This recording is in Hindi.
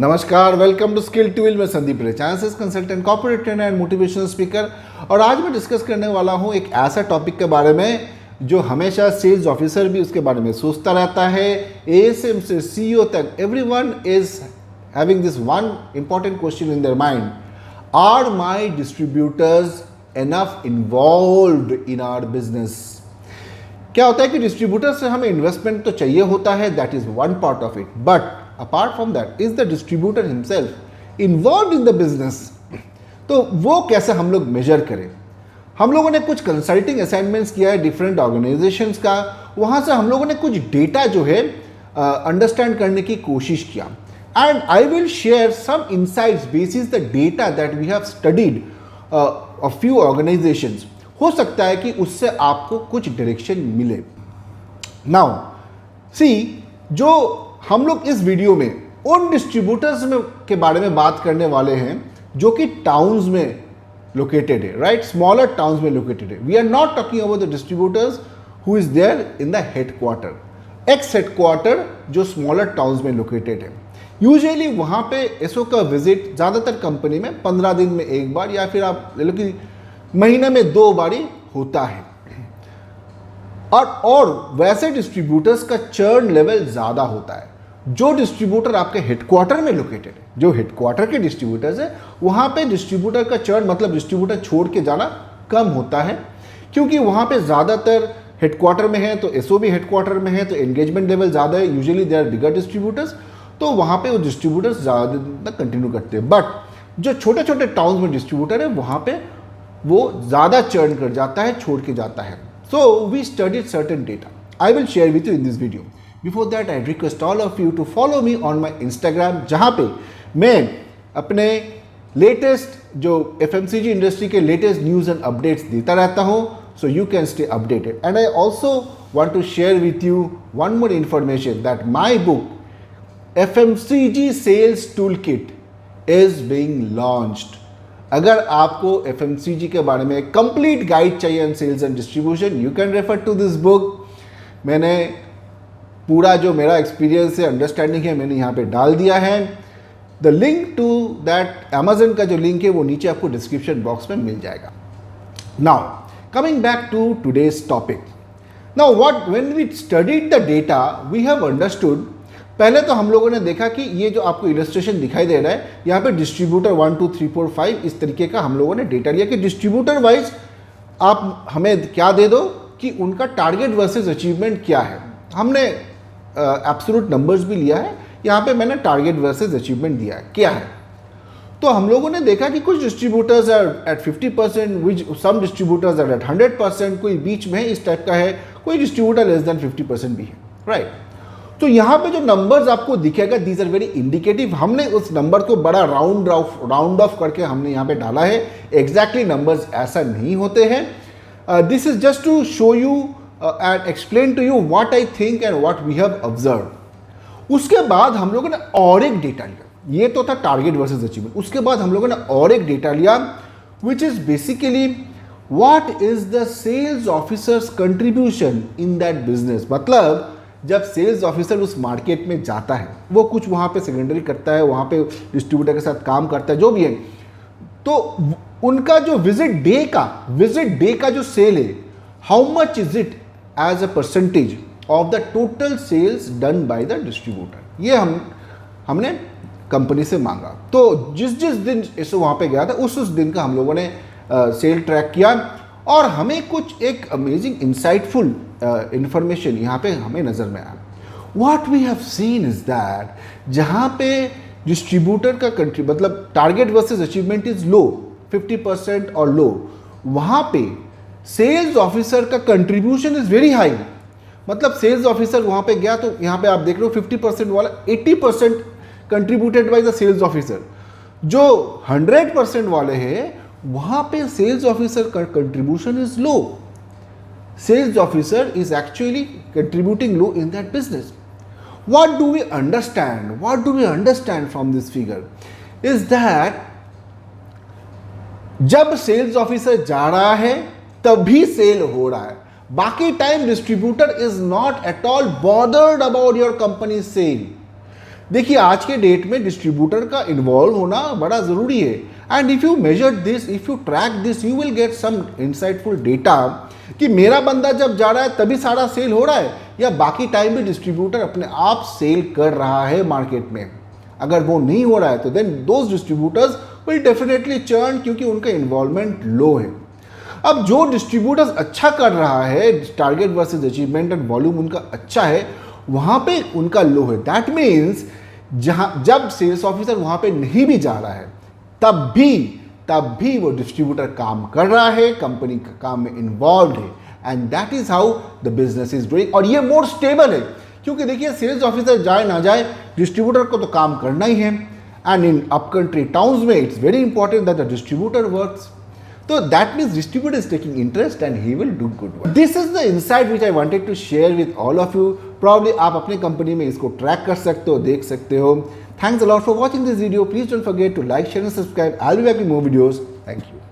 नमस्कार, वेलकम टू स्किल टूल में संदीप रे, chances consultant, corporate trainer and motivational speaker. और आज मैं डिस्कस करने वाला हूं एक ऐसा टॉपिक के बारे में जो हमेशा सेल्स ऑफिसर भी उसके बारे में सोचता रहता है। एएसएम से सीईओ तक everyone is having this one important question in their mind: are my distributors enough involved in our business? क्या होता है कि डिस्ट्रीब्यूटर से हमें इन्वेस्टमेंट तो चाहिए होता है, that is one part of it, but apart from that is the distributor himself involved in the business? तो वो कैसे हम लोग मेजर करें? हम लोगों ने कुछ कंसल्टिंग असाइनमेंट्स किया है डिफरेंट ऑर्गेनाइजेशंस का, वहाँ से हम लोगों ने कुछ डेटा जो है अंडरस्टैंड करने की कोशिश किया। And I will share some insights basis the data that we have studied a few organisations. हो सकता है कि उससे आपको कुछ डायरेक्शन मिले। नाउ सी, जो हम लोग इस वीडियो में उन डिस्ट्रीब्यूटर्स में के बारे में बात करने वाले हैं जो कि टाउन्स में लोकेटेड है, राइट? स्मॉलर टाउन्स में लोकेटेड है। We are not talking about the distributors who is there in the headquarter, ex headquarter जो स्मॉलर टाउन्स में लोकेटेड है। यूजुअली वहाँ पे एसओ का विजिट ज़्यादातर कंपनी में 15 दिन में एक बार या फिर आप ले लो कि महीने में 2 बारी होता है। और वैसे डिस्ट्रीब्यूटर्स का चर्न लेवल ज़्यादा होता है। जो डिस्ट्रीब्यूटर आपके हेडक्वार्टर में लोकेटेड है, जो हेडक्वार्टर के डिस्ट्रीब्यूटर्स है, वहाँ पे डिस्ट्रीब्यूटर का चर्न मतलब डिस्ट्रीब्यूटर छोड़ के जाना कम होता है, क्योंकि वहाँ पे ज़्यादातर हेडक्वार्टर में है तो एसओ भी हेडक्वार्टर में है, तो एंगेजमेंट लेवल ज़्यादा है। Usually they are bigger distributors, तो वहाँ पे वो डिस्ट्रीब्यूटर्स ज़्यादा दिन तक कंटिन्यू करते हैं। बट जो छोटे छोटे टाउन्स में डिस्ट्रीब्यूटर है, वहाँ पे वो ज़्यादा चर्न कर जाता है, छोड़ के जाता है। So we studied certain data. I will share with you in this video. Before that, I request all of you to follow me on my Instagram, जहाँ पे मैं अपने लेटेस्ट जो FMCG इंडस्ट्री के लेटेस्ट न्यूज़ एंड अपडेट्स देता रहता हूँ, so you can stay updated. And I also want to share with you one more information that my book, FMCG Sales Toolkit, is being launched. अगर आपको FMCG के बारे में कंप्लीट गाइड चाहिए on sales and distribution, you can refer to this book. मैंने पूरा जो मेरा एक्सपीरियंस है, अंडरस्टैंडिंग है, मैंने यहाँ पे डाल दिया है। The link to that Amazon का जो लिंक है वो नीचे आपको डिस्क्रिप्शन बॉक्स में मिल जाएगा। Now coming back to today's topic. Now what when we studied the data we have understood. पहले तो हम लोगों ने देखा कि ये जो आपको इलस्ट्रेशन दिखाई दे रहा है, यहाँ पे डिस्ट्रीब्यूटर 1 2 3 4 5 इस तरीके का हम लोगों ने डेटा लिया कि डिस्ट्रीब्यूटर वाइज आप हमें क्या दे दो कि उनका टारगेट वर्सेस अचीवमेंट क्या है। हमने एब्सोल्यूट नंबर्स भी लिया है, यहाँ पे मैंने टारगेट वर्सेस अचीवमेंट दिया है क्या है। तो हम लोगों ने देखा कि कुछ distributors are at 50%, which some distributors are at 100%, कोई बीच में इस टाइप का है, कोई डिस्ट्रीब्यूटर लेस देन 50% भी है, राइट? तो यहाँ पे जो नंबर्स आपको दिखेगा, दीज आर वेरी इंडिकेटिव। हमने उस नंबर को बड़ा राउंड ऑफ करके हमने यहाँ पे डाला है। एग्जैक्टली नंबर्स ऐसा नहीं होते हैं। This is just to show you and explain to you what I think and what we have observe. उसके बाद हम लोगों ने और एक डेटा लिया, ये तो था टारगेट वर्सेस अचीवमेंट। उसके बाद हम लोगों ने और एक डेटा लिया which is basically what is the sales officers contribution in that business. मतलब जब सेल्स ऑफिसर उस मार्केट में जाता है, वो कुछ वहाँ पे सेकेंडरी करता है, वहाँ पे डिस्ट्रीब्यूटर के साथ काम करता है, जो भी है, तो उनका जो विजिट डे का जो सेल है, how much is it as a percentage of the total sales done by the distributor, ये हमने कंपनी से मांगा। तो जिस दिन इससे वहाँ पे गया था, उस दिन का हम लोगों ने सेल ट्रैक किया और हमें कुछ एक अमेजिंग इंसाइटफुल इंफॉर्मेशन यहाँ पे हमें नज़र में आया। What we have seen is that जहाँ पे डिस्ट्रीब्यूटर का कंट्री मतलब target versus achievement is low, 50% और लो, वहाँ पे सेल्स ऑफिसर का कंट्रीब्यूशन इज वेरी हाई। मतलब सेल्स ऑफिसर वहाँ पे गया तो यहाँ पे आप देख रहे हो 50% वाला 80% contributed by the sales officer. जो 100% वाले हैं वहाँ पे सेल्स ऑफिसर का contribution is low. Sales officer is actually contributing low in that business. What do we understand? What do we understand from this figure? Is that जब सेल्स ऑफिसर जा रहा है तभी सेल हो रहा है, बाकी time distributor is not at all bothered about your company sale. देखिए आज के डेट में डिस्ट्रीब्यूटर का इन्वॉल्व होना बड़ा ज़रूरी है, and if you measure this, if you track this, you will get some insightful data कि मेरा बंदा जब जा रहा है तभी सारा सेल हो रहा है, या बाकी टाइम में डिस्ट्रीब्यूटर अपने आप सेल कर रहा है मार्केट में। अगर वो नहीं हो रहा है तो then those distributors will definitely churn, क्योंकि उनका इन्वॉल्वमेंट लो है। अब जो डिस्ट्रीब्यूटर्स अच्छा कर रहा है, target versus achievement and volume उनका अच्छा है, वहाँ पे उनका लो है। दैट मीन्स जब सेल्स ऑफिसर वहाँ पे नहीं भी जा रहा है तब भी वो डिस्ट्रीब्यूटर काम कर रहा है, कंपनी का काम में इन्वॉल्व है, and that is how the business is doing. और ये मोर स्टेबल है, क्योंकि देखिए सेल्स ऑफिसर जाए ना जाए, डिस्ट्रीब्यूटर को तो काम करना ही है, and in up country towns में it's very important that the distributor works. So that means distributor is taking interest and he will do good work. This is the insight which I wanted to share with all of you. Probably आप अपने कंपनी में इसको ट्रैक कर सकते हो, देख सकते हो. Thanks a lot for watching this video. Please don't forget to like, share and subscribe. I'll be back with more videos. Thank you.